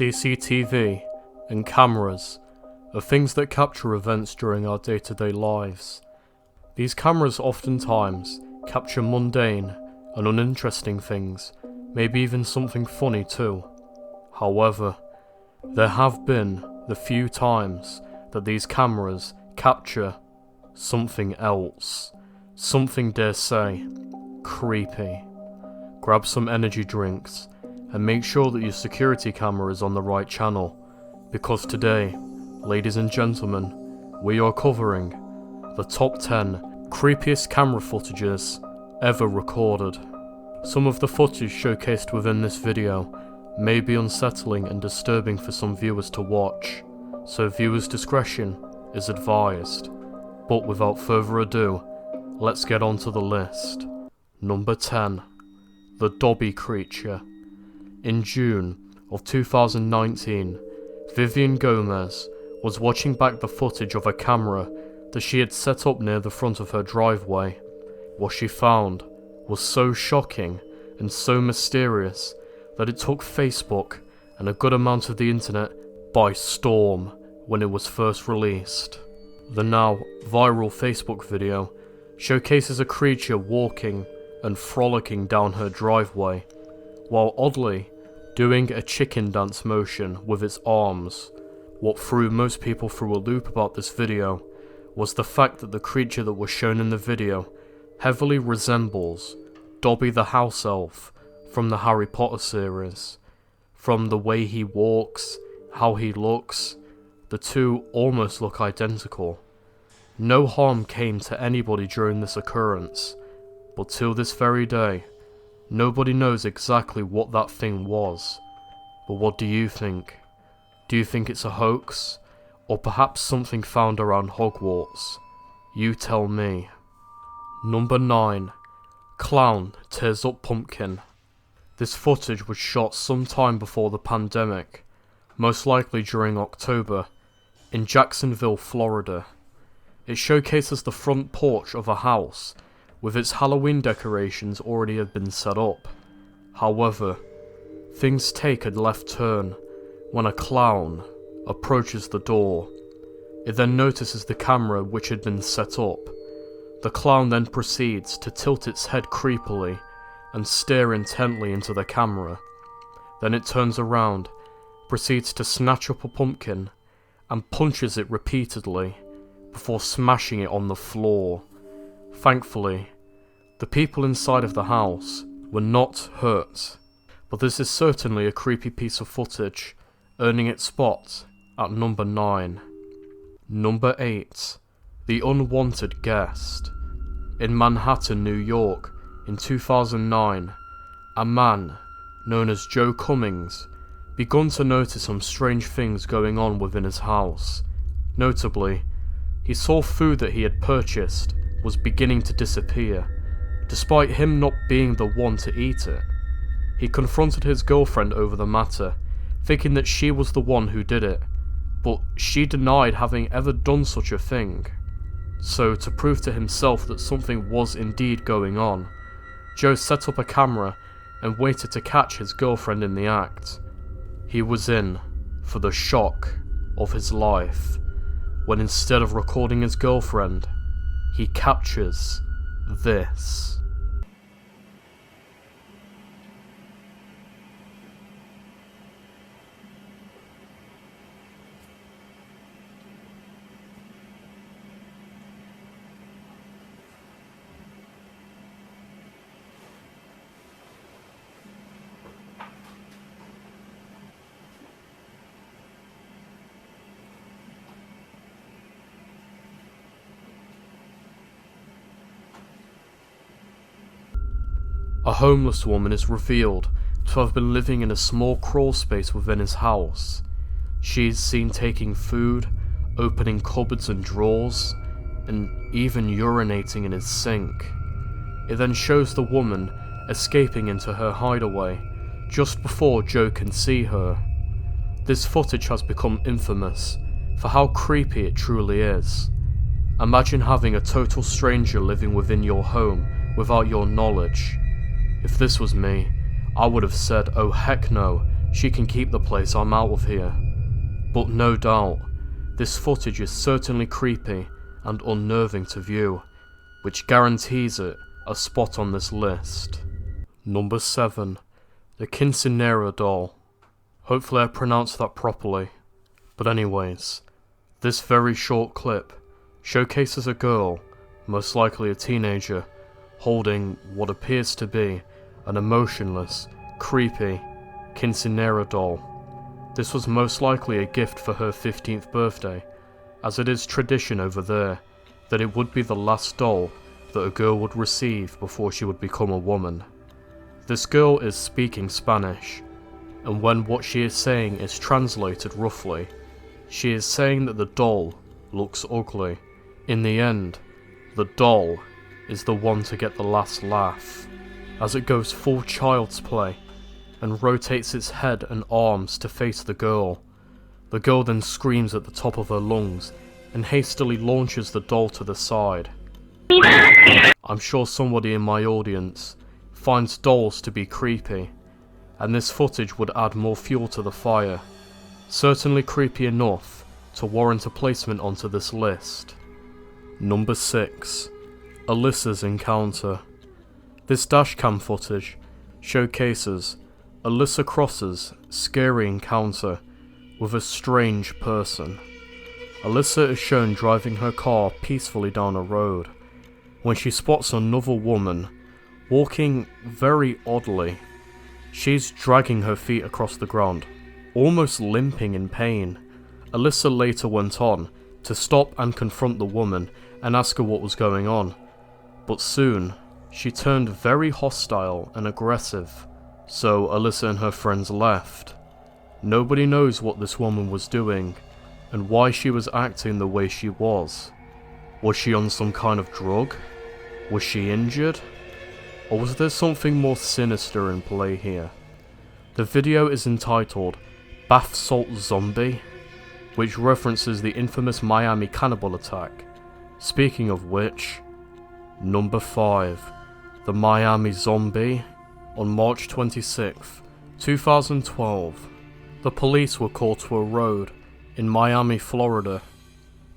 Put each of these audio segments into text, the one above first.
CCTV and cameras are things that capture events during our day-to-day lives. These cameras oftentimes capture mundane and uninteresting things, maybe even something funny too. However, there have been the few times that these cameras capture something else. Something, dare say, creepy. Grab some energy drinks and make sure that your security camera is on the right channel, because today, ladies and gentlemen, we are covering the top 10 creepiest camera footages ever recorded. Some of the footage showcased within this video may be unsettling and disturbing for some viewers to watch, so viewers' discretion is advised. But without further ado, let's get on to the list. Number 10. The Dobby Creature. In June of 2019, Vivian Gomez was watching back the footage of a camera that she had set up near the front of her driveway. What she found was so shocking and so mysterious that it took Facebook and a good amount of the internet by storm when it was first released. The now viral Facebook video showcases a creature walking and frolicking down her driveway, while oddly doing a chicken dance motion with its arms. What threw most people through a loop about this video was the fact that the creature that was shown in the video heavily resembles Dobby the house elf from the Harry Potter series. From the way he walks, how he looks, the two almost look identical. No harm came to anybody during this occurrence, but till this very day, nobody knows exactly what that thing was. But what do you think? Do you think it's a hoax? Or perhaps something found around Hogwarts? You tell me. Number 9. Clown tears up pumpkin. This footage was shot sometime before the pandemic, most likely during October, in Jacksonville, Florida. It showcases the front porch of a house with its Halloween decorations already had been set up. However, things take a left turn when a clown approaches the door. It then notices the camera which had been set up. The clown then proceeds to tilt its head creepily and stare intently into the camera. Then it turns around, proceeds to snatch up a pumpkin, and punches it repeatedly before smashing it on the floor. Thankfully, the people inside of the house were not hurt, but this is certainly a creepy piece of footage, earning its spot at number 9. Number 8. The Unwanted Guest. In Manhattan, New York, in 2009, a man known as Joe Cummings begun to notice some strange things going on within his house. Notably, he saw food that he had purchased was beginning to disappear, despite him not being the one to eat it. He confronted his girlfriend over the matter, thinking that she was the one who did it, but she denied having ever done such a thing. So, to prove to himself that something was indeed going on, Joe set up a camera and waited to catch his girlfriend in the act. He was in for the shock of his life, when instead of recording his girlfriend, he captures this. A homeless woman is revealed to have been living in a small crawl space within his house. She is seen taking food, opening cupboards and drawers, and even urinating in his sink. It then shows the woman escaping into her hideaway just before Joe can see her. This footage has become infamous for how creepy it truly is. Imagine having a total stranger living within your home without your knowledge. If this was me, I would have said, oh heck no, she can keep the place, I'm out of here. But no doubt, this footage is certainly creepy and unnerving to view, which guarantees it a spot on this list. Number 7. The Kinsera Doll. Hopefully I pronounced that properly. But anyways, this very short clip showcases a girl, most likely a teenager, holding what appears to be an emotionless, creepy Kinsera doll. This was most likely a gift for her 15th birthday, as it is tradition over there that it would be the last doll that a girl would receive before she would become a woman. This girl is speaking Spanish, and when what she is saying is translated roughly, she is saying that the doll looks ugly. In the end, the doll is the one to get the last laugh, as it goes full child's play and rotates its head and arms to face the girl. The girl then screams at the top of her lungs and hastily launches the doll to the side. I'm sure somebody in my audience finds dolls to be creepy, and this footage would add more fuel to the fire. Certainly creepy enough to warrant a placement onto this list. Number 6. Alyssas Encounter. This dashcam footage showcases Alyssa Cross's scary encounter with a strange person. Alyssa is shown driving her car peacefully down a road when she spots another woman walking very oddly. She's dragging her feet across the ground, almost limping in pain. Alyssa later went on to stop and confront the woman and ask her what was going on, but soon she turned very hostile and aggressive, so Alyssa and her friends left. Nobody knows what this woman was doing and why she was acting the way she was. Was she on some kind of drug? Was she injured? Or was there something more sinister in play here? The video is entitled Bath Salt Zombie, which references the infamous Miami cannibal attack. Speaking of which, number 5, the Miami Zombie. On March 26th, 2012, the police were called to a road in Miami, Florida,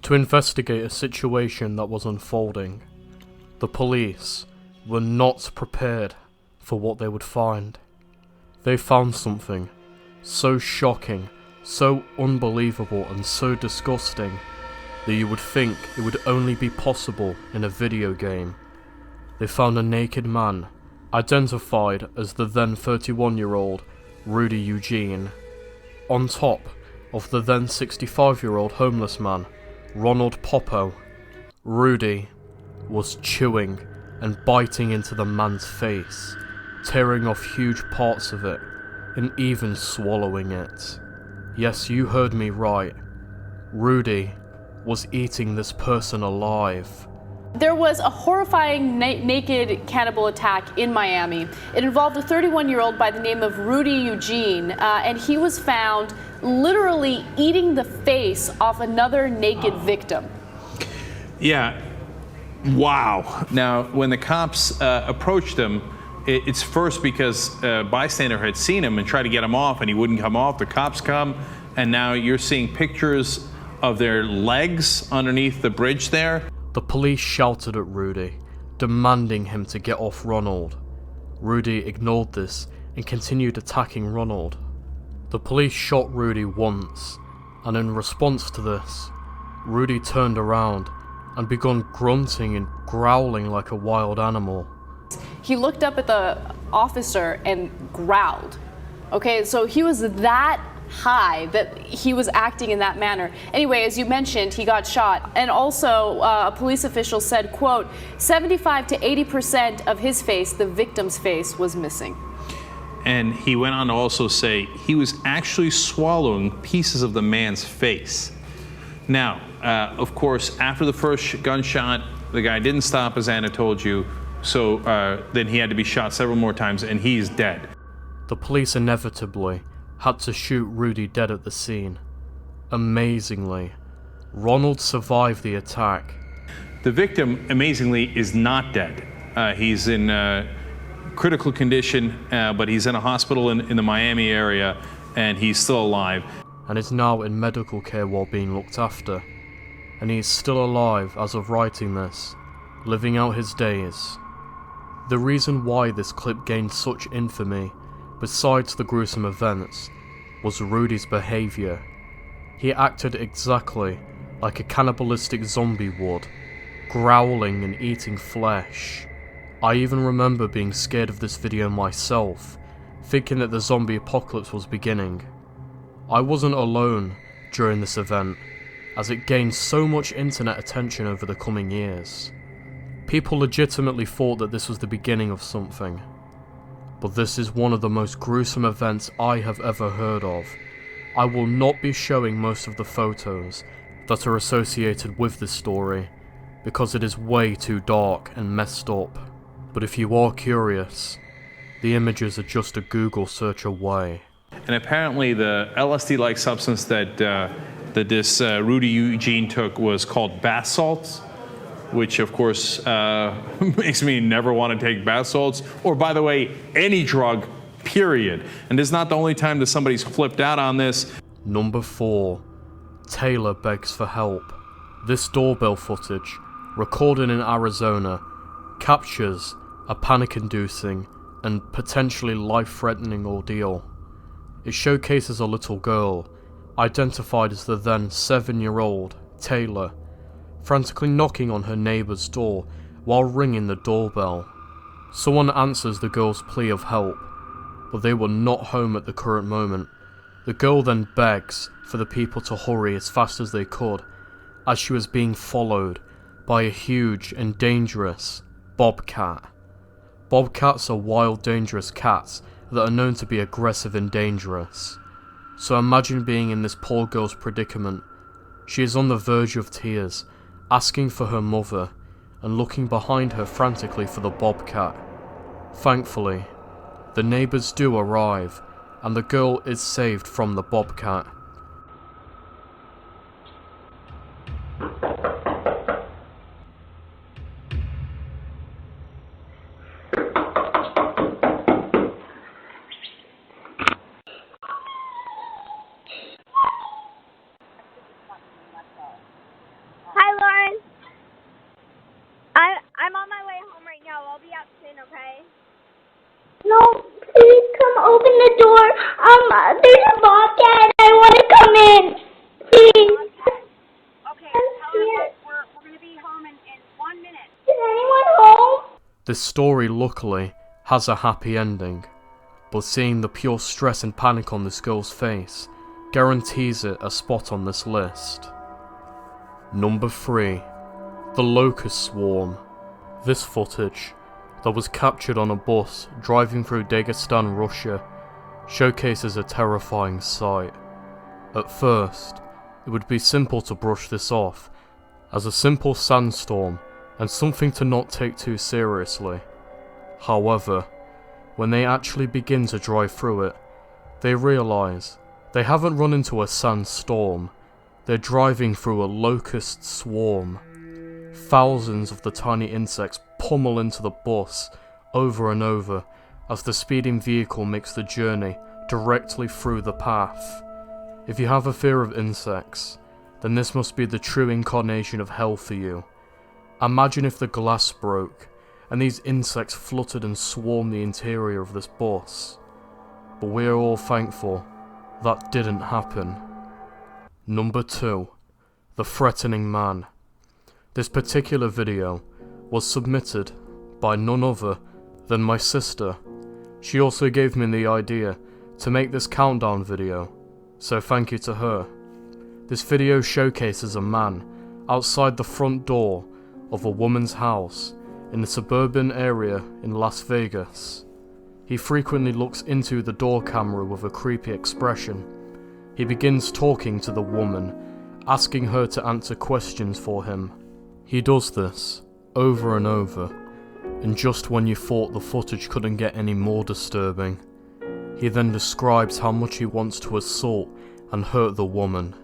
to investigate a situation that was unfolding. The police were not prepared for what they would find. They found something so shocking, so unbelievable and so disgusting that you would think it would only be possible in a video game. They found a naked man, identified as the then 31-year-old Rudy Eugene, on top of the then 65-year-old homeless man, Ronald Popo. Rudy was chewing and biting into the man's face, tearing off huge parts of it, and even swallowing it. Yes, you heard me right. Rudy was eating this person alive. There was a horrifying naked cannibal attack in Miami. It involved a 31-year-old by the name of Rudy Eugene, and he was found literally eating the face off another naked victim. Yeah. Wow. Now, when the cops approached him, it's first because a bystander had seen him and tried to get him off, and he wouldn't come off. The cops come, and now you're seeing pictures of their legs underneath the bridge there. The police shouted at Rudy, demanding him to get off Ronald. Rudy ignored this and continued attacking Ronald. The police shot Rudy once, and in response to this, Rudy turned around and began grunting and growling like a wild animal. He looked up at the officer and growled. Okay, so he was that high that he was acting in that manner. Anyway, as you mentioned, he got shot. And also, a police official said, quote, 75 to 80% of his face, the victim's face, was missing. And he went on to also say he was actually swallowing pieces of the man's face. Now, of course, after the first gunshot, the guy didn't stop, as Anna told you, so then he had to be shot several more times, and he's dead. The police inevitably had to shoot Rudy dead at the scene. Amazingly, Ronald survived the attack. The victim, amazingly, is not dead. He's in critical condition, but he's in a hospital in the Miami area, and he's still alive. And is now in medical care while being looked after. And he is still alive as of writing this, living out his days. The reason why this clip gained such infamy, besides the gruesome events, was Rudy's behaviour. He acted exactly like a cannibalistic zombie would, growling and eating flesh. I even remember being scared of this video myself, thinking that the zombie apocalypse was beginning. I wasn't alone during this event, as it gained so much internet attention over the coming years. People legitimately thought that this was the beginning of something. But this is one of the most gruesome events I have ever heard of. I will not be showing most of the photos that are associated with this story, because it is way too dark and messed up. But if you are curious, the images are just a Google search away. And apparently the LSD-like substance that this Rudy Eugene took was called bath salts, which of course makes me never want to take bath salts, or by the way, any drug, period. And this is not the only time that somebody's flipped out on this. Number 4. Taylor begs for help. This doorbell footage, recorded in Arizona, captures a panic-inducing and potentially life-threatening ordeal. It showcases a little girl, identified as the then 7-year-old Taylor, frantically knocking on her neighbour's door while ringing the doorbell. Someone answers the girl's plea of help, but they were not home at the current moment. The girl then begs for the people to hurry as fast as they could, as she was being followed by a huge and dangerous bobcat. Bobcats are wild, dangerous cats that are known to be aggressive and dangerous. So imagine being in this poor girl's predicament. She is on the verge of tears, asking for her mother, and looking behind her frantically for the bobcat. Thankfully, the neighbours do arrive, and the girl is saved from the bobcat. Hi, Lauren. I'm on my way home right now. I'll be out soon, okay? No, please come open the door. There's a bobcat. I want to come in. Please. Okay, tell her we're going to be home in 1 minute. Is anyone home? This story, luckily, has a happy ending, but seeing the pure stress and panic on this girl's face guarantees it a spot on this list. Number 3. The Locust Swarm. This footage, that was captured on a bus driving through Dagestan, Russia, showcases a terrifying sight. At first, it would be simple to brush this off as a simple sandstorm and something to not take too seriously. However, when they actually begin to drive through it, they realise they haven't run into a sandstorm, they're driving through a locust swarm. Thousands of the tiny insects pummel into the bus over and over as the speeding vehicle makes the journey directly through the path. If you have a fear of insects, then this must be the true incarnation of hell for you. Imagine if the glass broke and these insects fluttered and swarmed the interior of this bus. But we are all thankful that didn't happen. Number 2. The Threatening Man. This particular video was submitted by none other than my sister. She also gave me the idea to make this countdown video, so thank you to her. This video showcases a man outside the front door of a woman's house in the suburban area in Las Vegas. He frequently looks into the door camera with a creepy expression. He begins talking to the woman, asking her to answer questions for him. He does this over and over, and just when you thought the footage couldn't get any more disturbing, he then describes how much he wants to assault and hurt the woman.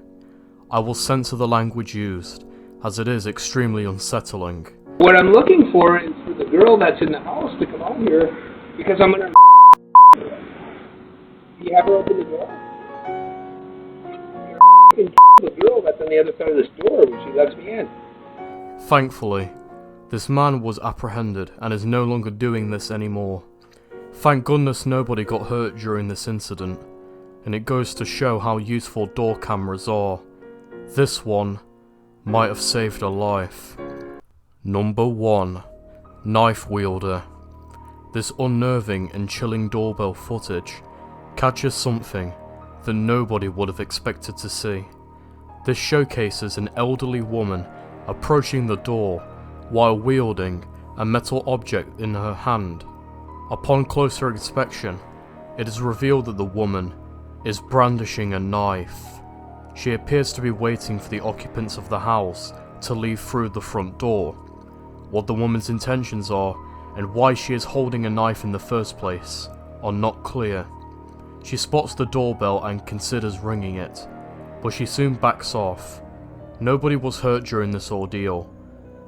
I will censor the language used, as it is extremely unsettling. What I'm looking for is for the girl that's in the house to come out here, because I'm gonna. You have her open the door? the girl that's on the other side of this door when she lets me in. Thankfully, this man was apprehended and is no longer doing this anymore. Thank goodness nobody got hurt during this incident, and it goes to show how useful door cameras are. This one might have saved a life. Number 1. Knife Wielder. This unnerving and chilling doorbell footage catches something that nobody would have expected to see. This showcases an elderly woman approaching the door while wielding a metal object in her hand. Upon closer inspection, it is revealed that the woman is brandishing a knife. She appears to be waiting for the occupants of the house to leave through the front door. What the woman's intentions are and why she is holding a knife in the first place are not clear. She spots the doorbell and considers ringing it, but she soon backs off. Nobody was hurt during this ordeal,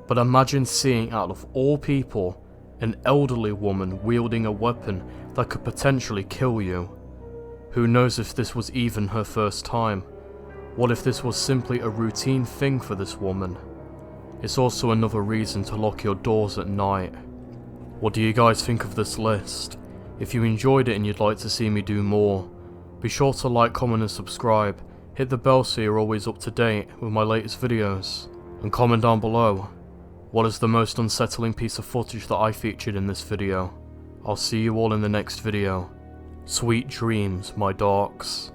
but imagine seeing, out of all people, an elderly woman wielding a weapon that could potentially kill you. Who knows if this was even her first time? What if this was simply a routine thing for this woman? It's also another reason to lock your doors at night. What do you guys think of this list? If you enjoyed it and you'd like to see me do more, be sure to like, comment and subscribe. Hit the bell so you're always up to date with my latest videos. And comment down below, what is the most unsettling piece of footage that I featured in this video? I'll see you all in the next video. Sweet dreams, my darks.